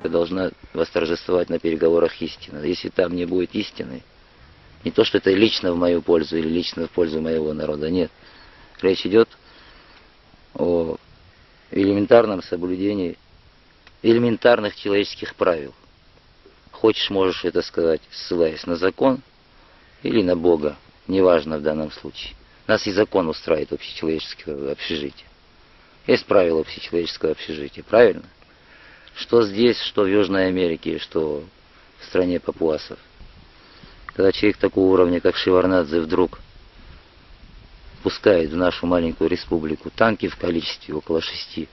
только должна восторжествовать на переговорах истина. Если там не будет истины, не то, что это лично в мою пользу или лично в пользу моего народа, нет. Речь идет о элементарном соблюдении элементарных человеческих правил. Хочешь, можешь это сказать, ссылаясь на закон или на Бога, неважно в данном случае. Нас и закон устраивает общечеловеческого общежития. Есть правила общечеловеческого общежития, правильно? Что здесь, что в Южной Америке, что в стране папуасов. Когда человек такого уровня, как Шеварднадзе, вдруг пускает в нашу маленькую республику танки в количестве около 60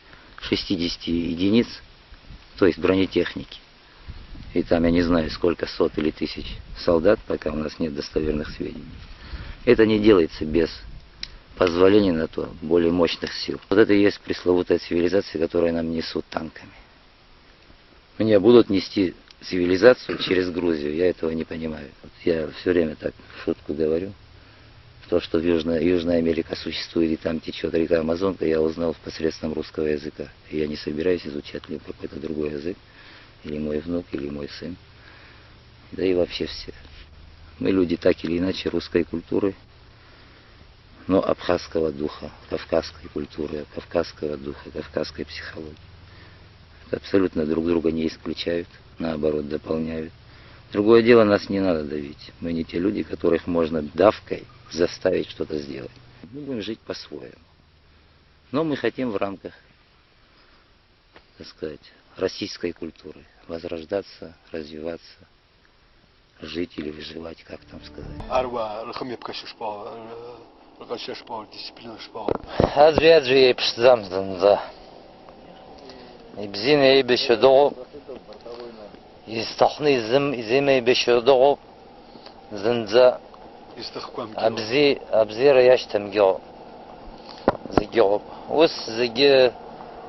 единиц, то есть бронетехники, и там я не знаю сколько сот или тысяч солдат, пока у нас нет достоверных сведений. Это не делается без позволения на то более мощных сил. Вот это и есть пресловутая цивилизация, которую нам несут танками. Мне будут нести цивилизацию через Грузию, я этого не понимаю. Вот я все время так в шутку говорю. То, что в Южная Америка существует, и там течет река Амазонка, я узнал посредством русского языка. И я не собираюсь изучать ли какой-то другой язык, или мой внук, или мой сын. Да и вообще все. Мы люди так или иначе русской культуры, но абхазского духа, кавказской культуры, кавказского духа, кавказской психологии. Это абсолютно друг друга не исключают, наоборот, дополняют. Другое дело, нас не надо давить. Мы не те люди, которых можно давкой заставить что-то сделать. Мы будем жить по-своему. Но мы хотим в рамках, так сказать, российской культуры возрождаться, развиваться, жить или выживать, как там сказать. Аджи пшзам за ибзине бешодо истахни зиме бешодо зинза абзира яштам гё зигё ус зиге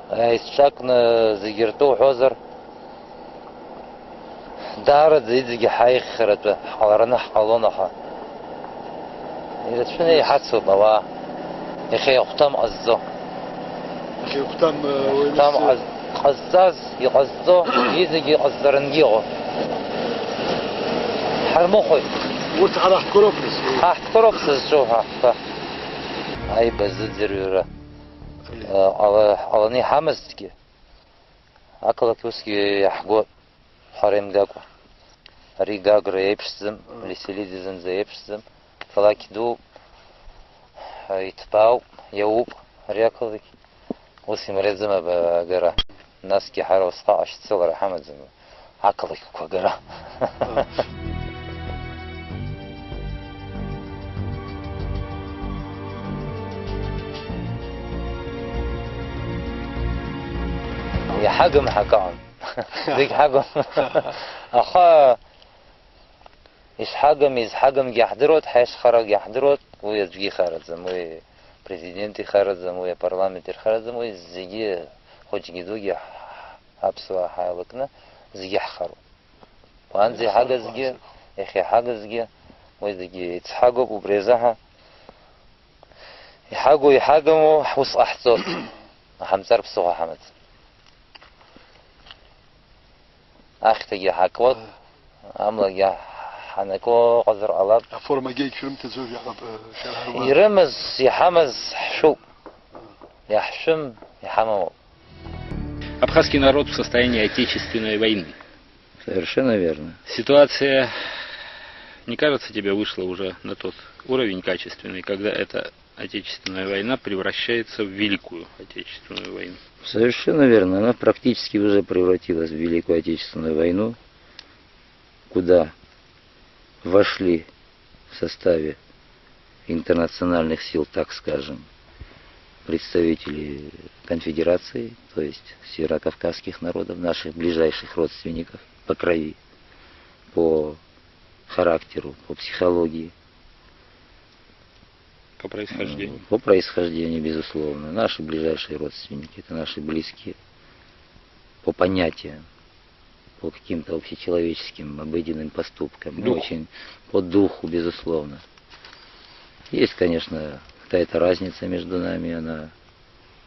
айсчакна зигерто хозар дара зиге хайхрат халарна халонаха إذا شنو حاسو بوا يخي أختم عزو أخي أختم قزاز يقزو يزجي قزرنجيو حرمخوي وتعرف كروبس كروبس شو ها أي بزدريرة على حمزتك أكلك وسكي يحقو حرم داكو ريجا غريبشزم لسيليزم زيبشزم فلاكيدو يتباو يوب رياكلك وسيم رزمة بقرا ناس كي حارو سقاش تصل حمد زم عقلك كقرا يا حجم حكام ذيك حجم أخا إيش حجم يحضرت حيش خرج يحضرت ويزجي خارج زموي президенты خارج ويا парламент خارج ويا زيجي خوش جدوجي حبسوا حالكنا زيجي حخروا وان زي حاجة زيجي إخي حاجة زيجي ويزيجي يتحاجوا وبرزها يحاجوا حوس أحزر حمزر بسوها حمد أختي حكوت عملا يا حنكو قدر على فورما جيك شرم تزوج يا يرمز يحمز حشو يحشم يحمو. Абхазский народ в состоянии отечественной войны. Совершенно верно. Ситуация, не кажется, тебе вышла уже на тот уровень качественный, когда эта отечественная война превращается в Великую Отечественную войну? Совершенно верно. Она практически уже превратилась в Великую Отечественную войну, куда вошли в составе интернациональных сил, так скажем, представители конфедерации, то есть северокавказских народов, наших ближайших родственников по крови, по характеру, по психологии. По происхождению? По происхождению, безусловно. Наши ближайшие родственники, это наши близкие. По понятиям, по каким-то общечеловеческим, обыденным поступкам. Очень по духу, безусловно. Есть, конечно, какая-то разница между нами.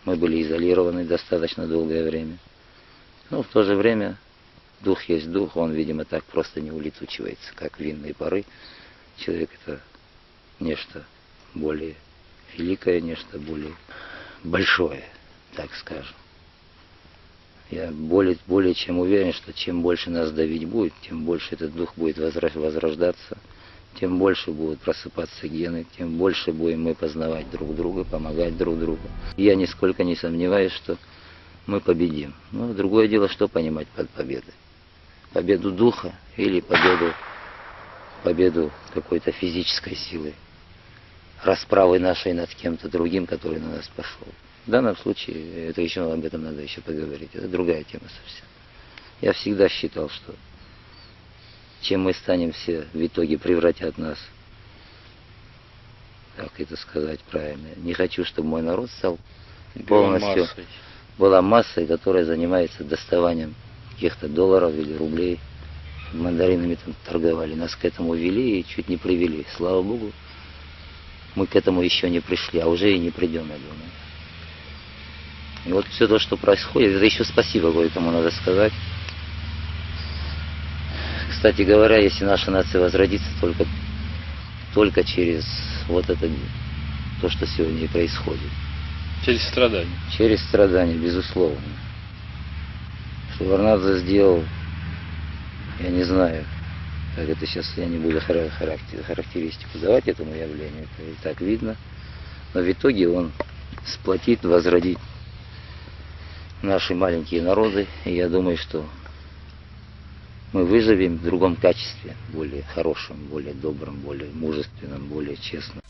Мы были изолированы достаточно долгое время. Но в то же время дух есть дух, он, видимо, так просто не улетучивается, как винные пары. Человек — это нечто более великое, нечто более большое, так скажем. Я более чем уверен, что чем больше нас давить будет, тем больше этот дух будет возрождаться, тем больше будут просыпаться гены, тем больше будем мы познавать друг друга, помогать друг другу. Я нисколько не сомневаюсь, что мы победим. Но другое дело, что понимать под победой. Победу духа или победу какой-то физической силы, расправы нашей над кем-то другим, который на нас пошел. В данном случае, это еще об этом надо еще поговорить, это другая тема совсем. Я всегда считал, что чем мы станем все, в итоге превратят нас, как это сказать правильно, не хочу, чтобы мой народ стал полностью, была массой, которая занимается доставанием каких-то долларов или рублей, мандаринами там торговали, нас к этому вели и чуть не привели. Слава Богу, мы к этому еще не пришли, а уже и не придем, я думаю. И вот все то, что происходит, это еще спасибо кое-кому надо сказать. Кстати говоря, если наша нация возродится только через вот это, то, что сегодня и происходит. Через страдания. Через страдания, безусловно. Что Варнадзе сделал, я не знаю, как это сейчас, я не буду характеристику давать этому явлению, это и так видно. Но в итоге он сплотит, возродит наши маленькие народы, и я думаю, что мы выживем в другом качестве, более хорошем, более добром, более мужественном, более честном.